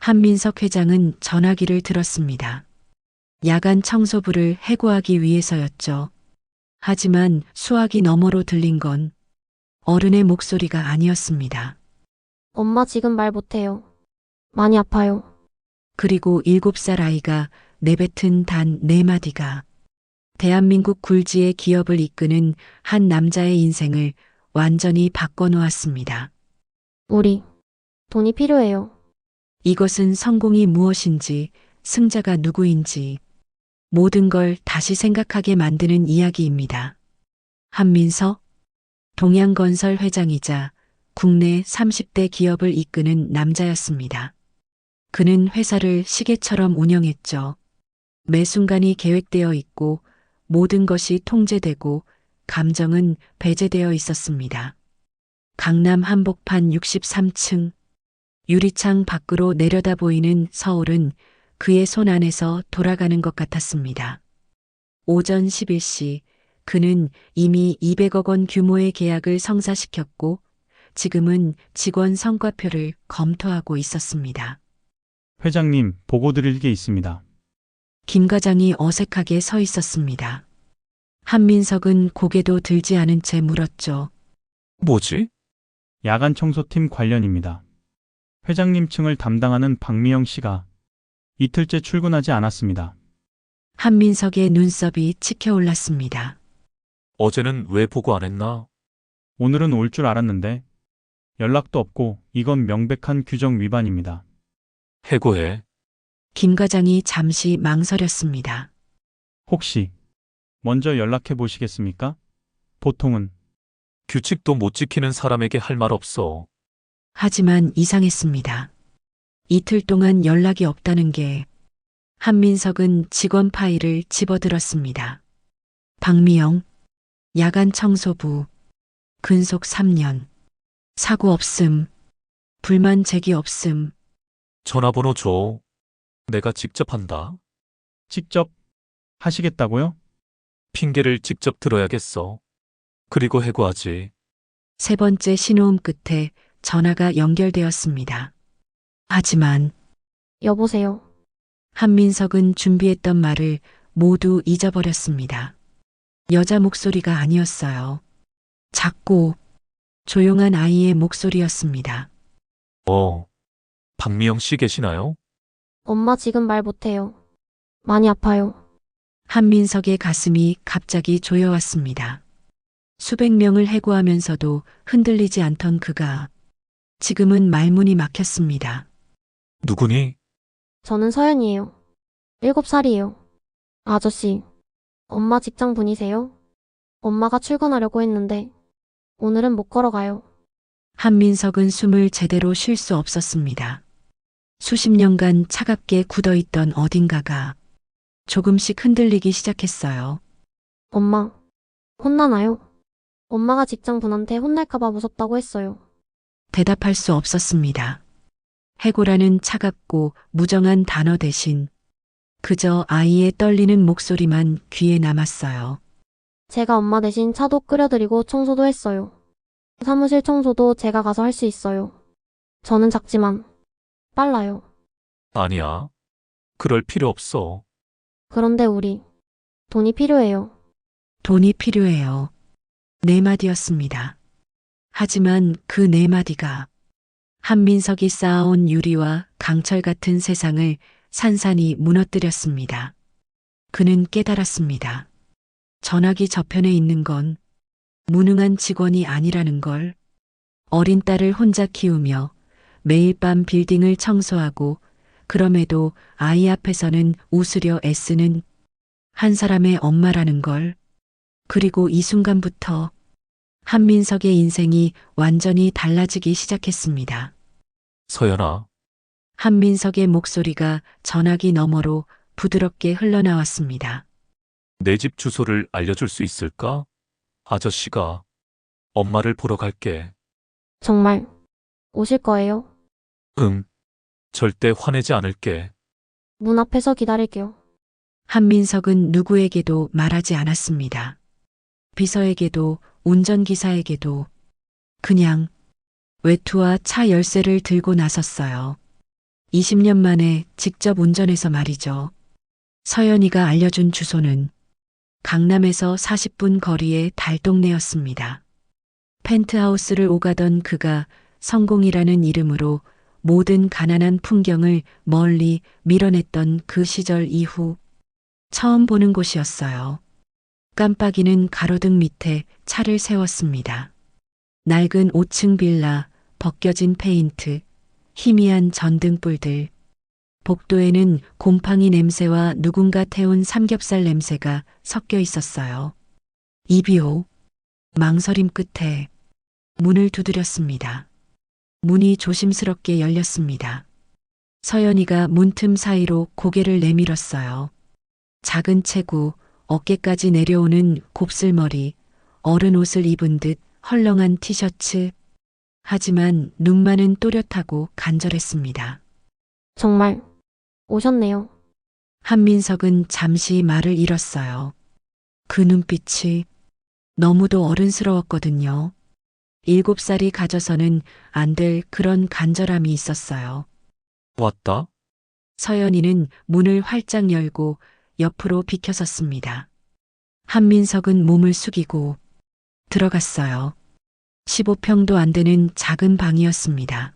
한민석 회장은 전화기를 들었습니다. 야간 청소부를 해고하기 위해서였죠. 하지만 수화기 너머로 들린 건 어른의 목소리가 아니었습니다. 엄마 지금 말 못해요. 많이 아파요. 그리고 7살 아이가 내뱉은 단 4마디가 대한민국 굴지의 기업을 이끄는 한 남자의 인생을 완전히 바꿔놓았습니다. 우리 돈이 필요해요. 이것은 성공이 무엇인지, 승자가 누구인지 모든 걸 다시 생각하게 만드는 이야기입니다. 한민석, 동양건설 회장이자 국내 30대 기업을 이끄는 남자였습니다. 그는 회사를 시계처럼 운영했죠. 매 순간이 계획되어 있고 모든 것이 통제되고 감정은 배제되어 있었습니다. 강남 한복판 63층 유리창 밖으로 내려다 보이는 서울은 그의 손 안에서 돌아가는 것 같았습니다. 오전 11시 그는 이미 200억 원 규모의 계약을 성사시켰고 지금은 직원 성과표를 검토하고 있었습니다. 회장님, 보고 드릴 게 있습니다. 김 과장이 어색하게 서 있었습니다. 한민석은 고개도 들지 않은 채 물었죠. 뭐지? 야간 청소팀 관련입니다. 회장님 층을 담당하는 박미영 씨가 이틀째 출근하지 않았습니다. 한민석의 눈썹이 치켜올랐습니다. 어제는 왜 보고 안 했나? 오늘은 올 줄 알았는데 연락도 없고 이건 명백한 규정 위반입니다. 해고해. 김 과장이 잠시 망설였습니다. 혹시 먼저 연락해 보시겠습니까? 보통은 규칙도 못 지키는 사람에게 할 말 없어. 하지만 이상했습니다. 이틀 동안 연락이 없다는 게 한민석은 직원 파일을 집어들었습니다. 박미영, 야간 청소부, 근속 3년, 사고 없음, 불만 제기 없음, 전화번호 줘. 내가 직접 한다. 직접 하시겠다고요? 핑계를 직접 들어야겠어. 그리고 해고하지. 세 번째 신호음 끝에 전화가 연결되었습니다. 하지만 여보세요. 한민석은 준비했던 말을 모두 잊어버렸습니다. 여자 목소리가 아니었어요. 작고 조용한 아이의 목소리였습니다. 박미영 씨 계시나요? 엄마 지금 말 못해요. 많이 아파요. 한민석의 가슴이 갑자기 조여왔습니다. 수백 명을 해고하면서도 흔들리지 않던 그가 지금은 말문이 막혔습니다. 누구니? 저는 서연이에요. 7살이에요. 아저씨, 엄마 직장 분이세요? 엄마가 출근하려고 했는데 오늘은 못 걸어가요. 한민석은 숨을 제대로 쉴 수 없었습니다. 수십 년간 차갑게 굳어있던 어딘가가 조금씩 흔들리기 시작했어요. 엄마, 혼나나요? 엄마가 직장 분한테 혼날까봐 무섭다고 했어요. 대답할 수 없었습니다. 해고라는 차갑고 무정한 단어 대신 그저 아이의 떨리는 목소리만 귀에 남았어요. 제가 엄마 대신 차도 끓여드리고 청소도 했어요. 사무실 청소도 제가 가서 할 수 있어요. 저는 작지만 빨라요. 아니야. 그럴 필요 없어. 그런데 우리 돈이 필요해요. 돈이 필요해요. 4마디였습니다. 하지만 그 4마디가 한민석이 쌓아온 유리와 강철 같은 세상을 산산이 무너뜨렸습니다. 그는 깨달았습니다. 전화기 저편에 있는 건 무능한 직원이 아니라는 걸, 어린 딸을 혼자 키우며 매일 밤 빌딩을 청소하고 그럼에도 아이 앞에서는 웃으려 애쓰는 한 사람의 엄마라는 걸, 그리고 이 순간부터 한민석의 인생이 완전히 달라지기 시작했습니다. 서연아, 한민석의 목소리가 전화기 너머로 부드럽게 흘러나왔습니다. 내 집 주소를 알려줄 수 있을까? 아저씨가 엄마를 보러 갈게. 정말 오실 거예요? 응. 절대 화내지 않을게. 문 앞에서 기다릴게요. 한민석은 누구에게도 말하지 않았습니다. 비서에게도 운전기사에게도 그냥 외투와 차 열쇠를 들고 나섰어요. 20년 만에 직접 운전해서 말이죠. 서연이가 알려준 주소는 강남에서 40분 거리의 달동네였습니다. 펜트하우스를 오가던 그가 성공이라는 이름으로 모든 가난한 풍경을 멀리 밀어냈던 그 시절 이후 처음 보는 곳이었어요. 깜빡이는 가로등 밑에 차를 세웠습니다. 낡은 5층 빌라, 벗겨진 페인트, 희미한 전등불들. 복도에는 곰팡이 냄새와 누군가 태운 삼겹살 냄새가 섞여 있었어요. 이비호, 망설임 끝에 문을 두드렸습니다. 문이 조심스럽게 열렸습니다. 서연이가 문틈 사이로 고개를 내밀었어요. 작은 체구, 어깨까지 내려오는 곱슬머리, 어른 옷을 입은 듯 헐렁한 티셔츠. 하지만 눈만은 또렷하고 간절했습니다. 정말 오셨네요. 한민석은 잠시 말을 잃었어요. 그 눈빛이 너무도 어른스러웠거든요. 7살이 가져서는 안 될 그런 간절함이 있었어요. 왔다? 서연이는 문을 활짝 열고 옆으로 비켜섰습니다. 한민석은 몸을 숙이고 들어갔어요. 15평도 안 되는 작은 방이었습니다.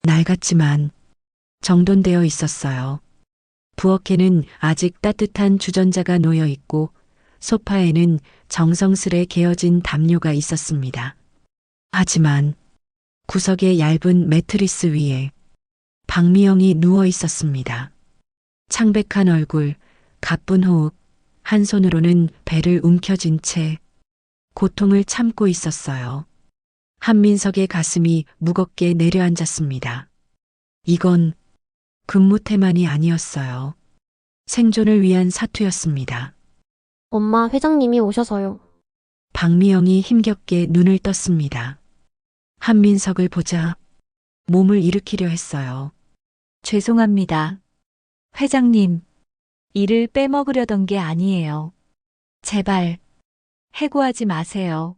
낡았지만 정돈되어 있었어요. 부엌에는 아직 따뜻한 주전자가 놓여 있고 소파에는 정성스레 개어진 담요가 있었습니다. 하지만 구석의 얇은 매트리스 위에 박미영이 누워 있었습니다. 창백한 얼굴, 가쁜 호흡, 한 손으로는 배를 움켜쥔 채 고통을 참고 있었어요. 한민석의 가슴이 무겁게 내려앉았습니다. 이건 근무태만이 아니었어요. 생존을 위한 사투였습니다. 엄마 회장님이 오셔서요. 박미영이 힘겹게 눈을 떴습니다. 한민석을 보자 몸을 일으키려 했어요. 죄송합니다. 회장님, 일을 빼먹으려던 게 아니에요. 제발, 해고하지 마세요.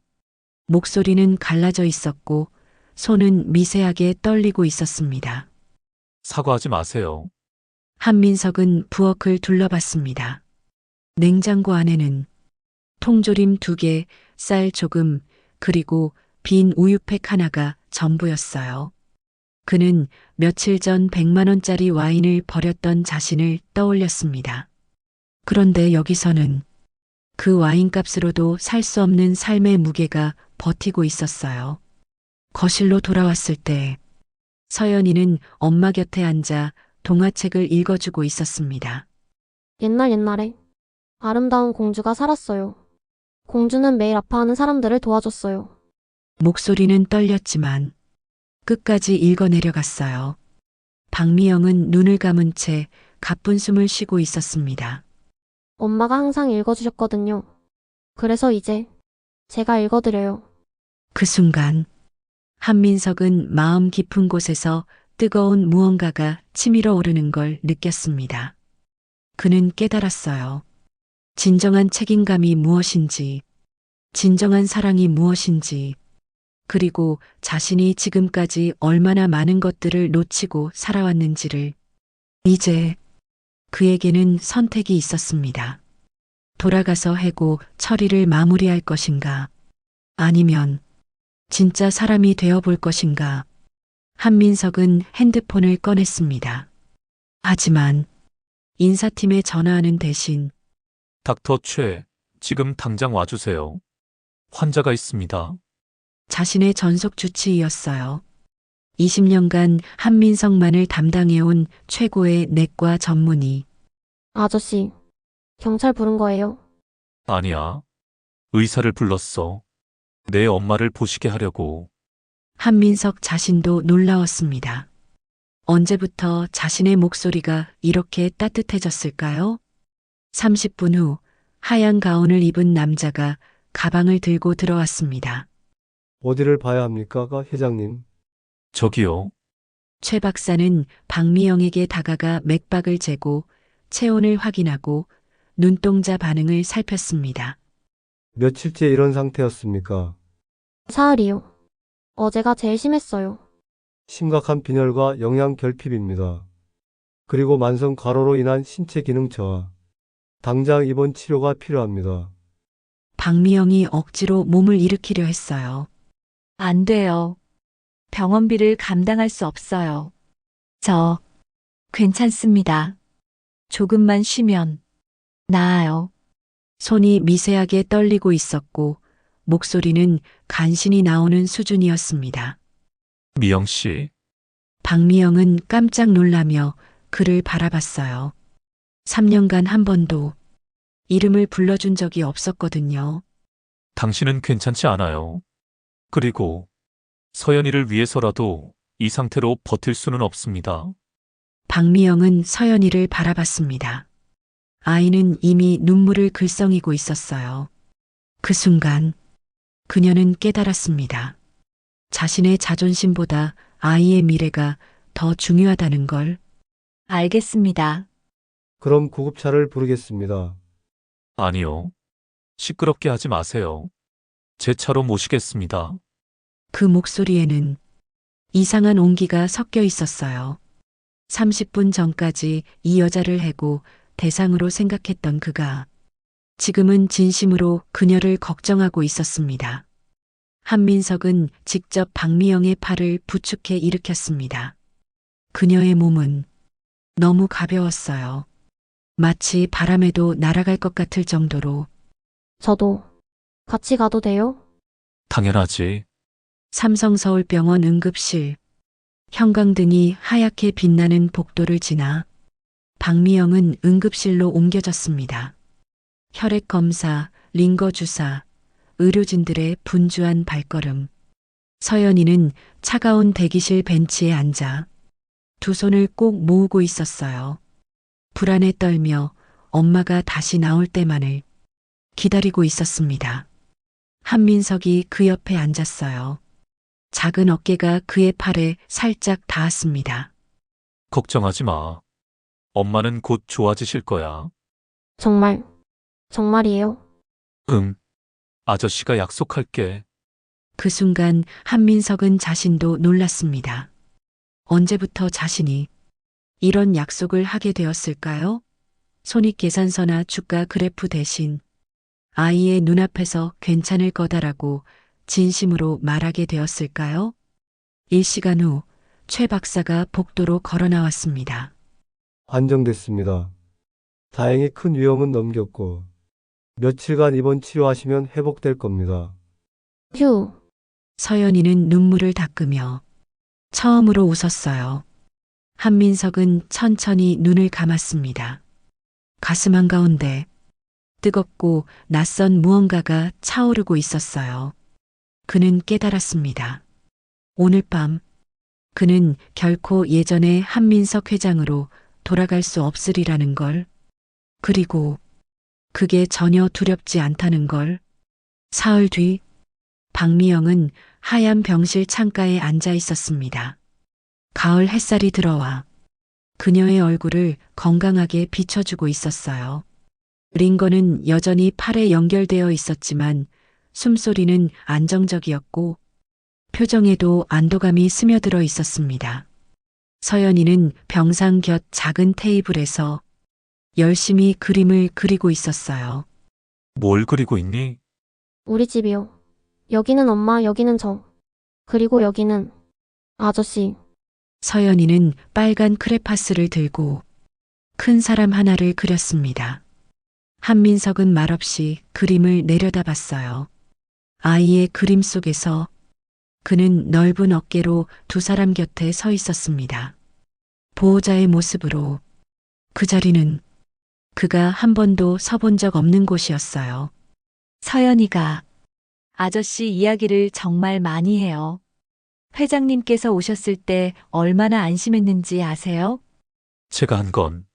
목소리는 갈라져 있었고 손은 미세하게 떨리고 있었습니다. 사과하지 마세요. 한민석은 부엌을 둘러봤습니다. 냉장고 안에는 통조림 2개, 쌀 조금, 그리고 빈 우유팩 하나가 전부였어요. 그는 며칠 전 100만 원짜리 와인을 버렸던 자신을 떠올렸습니다. 그런데 여기서는 그 와인값으로도 살 수 없는 삶의 무게가 버티고 있었어요. 거실로 돌아왔을 때 서연이는 엄마 곁에 앉아 동화책을 읽어주고 있었습니다. 옛날에 아름다운 공주가 살았어요. 공주는 매일 아파하는 사람들을 도와줬어요. 목소리는 떨렸지만 끝까지 읽어내려갔어요. 박미영은 눈을 감은 채 가쁜 숨을 쉬고 있었습니다. 엄마가 항상 읽어주셨거든요. 그래서 이제 제가 읽어드려요. 그 순간 한민석은 마음 깊은 곳에서 뜨거운 무언가가 치밀어 오르는 걸 느꼈습니다. 그는 깨달았어요. 진정한 책임감이 무엇인지, 진정한 사랑이 무엇인지, 그리고 자신이 지금까지 얼마나 많은 것들을 놓치고 살아왔는지를. 이제 그에게는 선택이 있었습니다. 돌아가서 해고 처리를 마무리할 것인가, 아니면 진짜 사람이 되어 볼 것인가. 한민석은 핸드폰을 꺼냈습니다. 하지만 인사팀에 전화하는 대신 닥터 최, 지금 당장 와주세요. 환자가 있습니다. 자신의 전속 주치의였어요. 20년간 한민석만을 담당해온 최고의 내과 전문의. 아저씨, 경찰 부른 거예요? 아니야. 의사를 불렀어. 내 엄마를 보시게 하려고. 한민석 자신도 놀라웠습니다. 언제부터 자신의 목소리가 이렇게 따뜻해졌을까요? 30분 후 하얀 가운을 입은 남자가 가방을 들고 들어왔습니다. 어디를 봐야 합니까, 회장님? 저기요. 최 박사는 박미영에게 다가가 맥박을 재고 체온을 확인하고 눈동자 반응을 살폈습니다. 며칠째 이런 상태였습니까? 사흘이요. 어제가 제일 심했어요. 심각한 빈혈과 영양 결핍입니다. 그리고 만성 과로로 인한 신체 기능 저하. 당장 입원 치료가 필요합니다. 박미영이 억지로 몸을 일으키려 했어요. 안 돼요. 병원비를 감당할 수 없어요. 저, 괜찮습니다. 조금만 쉬면 나아요. 손이 미세하게 떨리고 있었고 목소리는 간신히 나오는 수준이었습니다. 미영 씨, 박미영은 깜짝 놀라며 그를 바라봤어요. 3년간 한 번도 이름을 불러준 적이 없었거든요. 당신은 괜찮지 않아요. 그리고 서연이를 위해서라도 이 상태로 버틸 수는 없습니다. 박미영은 서연이를 바라봤습니다. 아이는 이미 눈물을 글썽이고 있었어요. 그 순간 그녀는 깨달았습니다. 자신의 자존심보다 아이의 미래가 더 중요하다는 걸. 알겠습니다. 그럼 구급차를 부르겠습니다. 아니요. 시끄럽게 하지 마세요. 제 차로 모시겠습니다. 그 목소리에는 이상한 온기가 섞여 있었어요. 30분 전까지 이 여자를 해고 대상으로 생각했던 그가 지금은 진심으로 그녀를 걱정하고 있었습니다. 한민석은 직접 박미영의 팔을 부축해 일으켰습니다. 그녀의 몸은 너무 가벼웠어요. 마치 바람에도 날아갈 것 같을 정도로. 저도 같이 가도 돼요? 당연하지. 삼성서울병원 응급실. 형광등이 하얗게 빛나는 복도를 지나 박미영은 응급실로 옮겨졌습니다. 혈액 검사, 링거 주사, 의료진들의 분주한 발걸음. 서연이는 차가운 대기실 벤치에 앉아 두 손을 꼭 모으고 있었어요. 불안에 떨며 엄마가 다시 나올 때만을 기다리고 있었습니다. 한민석이 그 옆에 앉았어요. 작은 어깨가 그의 팔에 살짝 닿았습니다. 걱정하지 마. 엄마는 곧 좋아지실 거야. 정말이에요? 응. 아저씨가 약속할게. 그 순간 한민석은 자신도 놀랐습니다. 언제부터 자신이 이런 약속을 하게 되었을까요? 손익계산서나 주가 그래프 대신 아이의 눈앞에서 괜찮을 거다라고 진심으로 말하게 되었을까요? 1시간 후 최 박사가 복도로 걸어 나왔습니다. 안정됐습니다. 다행히 큰 위험은 넘겼고 며칠간 입원 치료하시면 회복될 겁니다. 휴, 서연이는 눈물을 닦으며 처음으로 웃었어요. 한민석은 천천히 눈을 감았습니다. 가슴 한가운데 뜨겁고 낯선 무언가가 차오르고 있었어요. 그는 깨달았습니다. 오늘 밤 그는 결코 예전의 한민석 회장으로 돌아갈 수 없으리라는 걸. 그리고 그게 전혀 두렵지 않다는 걸. 사흘 뒤 박미영은 하얀 병실 창가에 앉아 있었습니다. 가을 햇살이 들어와 그녀의 얼굴을 건강하게 비춰주고 있었어요. 링거는 여전히 팔에 연결되어 있었지만 숨소리는 안정적이었고 표정에도 안도감이 스며들어 있었습니다. 서연이는 병상 곁 작은 테이블에서 열심히 그림을 그리고 있었어요. 뭘 그리고 있니? 우리 집이요. 여기는 엄마, 여기는 저. 그리고 여기는 아저씨. 서연이는 빨간 크레파스를 들고 큰 사람 하나를 그렸습니다. 한민석은 말없이 그림을 내려다봤어요. 아이의 그림 속에서 그는 넓은 어깨로 두 사람 곁에 서 있었습니다. 보호자의 모습으로. 그 자리는 그가 한 번도 서본 적 없는 곳이었어요. 서연이가 아저씨 이야기를 정말 많이 해요. 회장님께서 오셨을 때 얼마나 안심했는지 아세요? 제가 한 건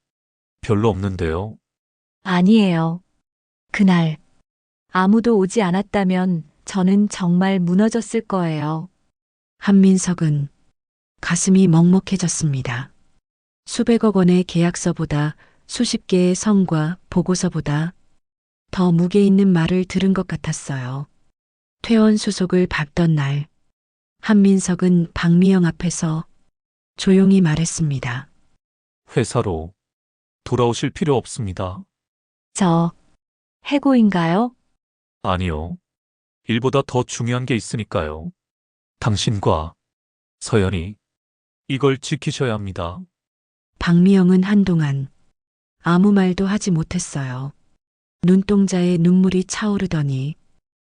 별로 없는데요. 아니에요. 그날 아무도 오지 않았다면 저는 정말 무너졌을 거예요. 한민석은 가슴이 먹먹해졌습니다. 수백억 원의 계약서보다 수십 개의 성과 보고서보다 더 무게 있는 말을 들은 것 같았어요. 퇴원 수속을 밟던 날, 한민석은 박미영 앞에서 조용히 말했습니다. 회사로 돌아오실 필요 없습니다. 저 해고인가요? 아니요. 일보다 더 중요한 게 있으니까요. 당신과 서연이 이걸 지키셔야 합니다. 박미영은 한동안 아무 말도 하지 못했어요. 눈동자에 눈물이 차오르더니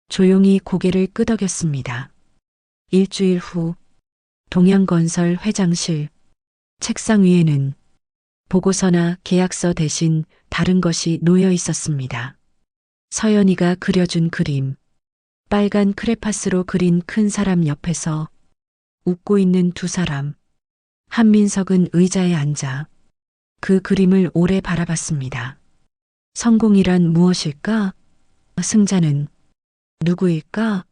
조용히 고개를 끄덕였습니다. 일주일 후 동양건설 회장실 책상 위에는 보고서나 계약서 대신 다른 것이 놓여 있었습니다. 서연이가 그려준 그림, 빨간 크레파스로 그린 큰 사람 옆에서 웃고 있는 두 사람, 한민석은 의자에 앉아 그 그림을 오래 바라봤습니다. 성공이란 무엇일까? 승자는 누구일까?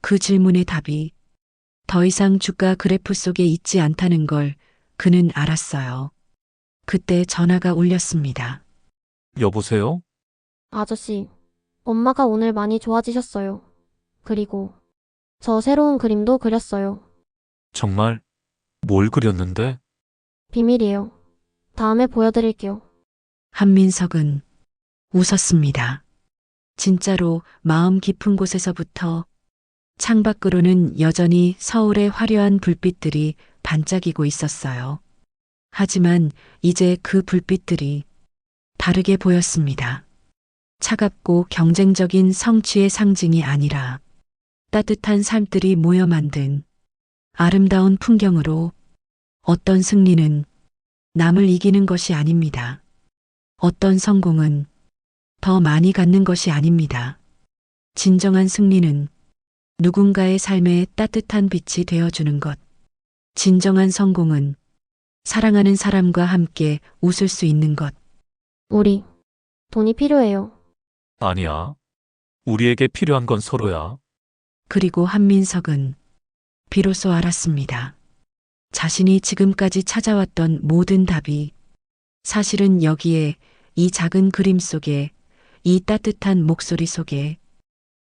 그 질문의 답이 더 이상 주가 그래프 속에 있지 않다는 걸 그는 알았어요. 그때 전화가 울렸습니다. 여보세요? 아저씨, 엄마가 오늘 많이 좋아지셨어요. 그리고 저 새로운 그림도 그렸어요. 정말? 뭘 그렸는데? 비밀이에요. 다음에 보여드릴게요. 한민석은 웃었습니다. 진짜로 마음 깊은 곳에서부터 창밖으로는 여전히 서울의 화려한 불빛들이 반짝이고 있었어요. 하지만 이제 그 불빛들이 다르게 보였습니다. 차갑고 경쟁적인 성취의 상징이 아니라 따뜻한 삶들이 모여 만든 아름다운 풍경으로 어떤 승리는 남을 이기는 것이 아닙니다. 어떤 성공은 더 많이 갖는 것이 아닙니다. 진정한 승리는 누군가의 삶에 따뜻한 빛이 되어주는 것. 진정한 성공은 사랑하는 사람과 함께 웃을 수 있는 것. 우리 돈이 필요해요. 아니야. 우리에게 필요한 건 서로야. 그리고 한민석은 비로소 알았습니다. 자신이 지금까지 찾아왔던 모든 답이 사실은 여기에, 이 작은 그림 속에, 이 따뜻한 목소리 속에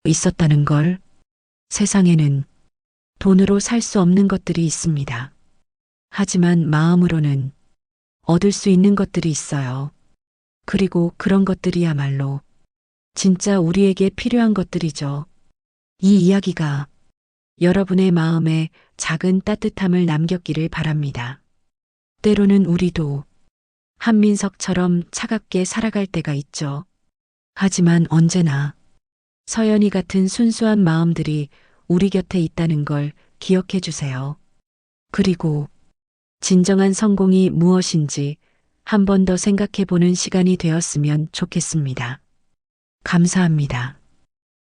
있었다는 걸. 세상에는 돈으로 살 수 없는 것들이 있습니다. 하지만 마음으로는 얻을 수 있는 것들이 있어요. 그리고 그런 것들이야말로 진짜 우리에게 필요한 것들이죠. 이 이야기가 여러분의 마음에 작은 따뜻함을 남겼기를 바랍니다. 때로는 우리도 한민석처럼 차갑게 살아갈 때가 있죠. 하지만 언제나 서연이 같은 순수한 마음들이 우리 곁에 있다는 걸 기억해 주세요. 그리고 진정한 성공이 무엇인지 한 번 더 생각해 보는 시간이 되었으면 좋겠습니다. 감사합니다.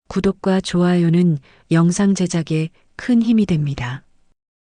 구독과 좋아요는 영상 제작에 큰 힘이 됩니다.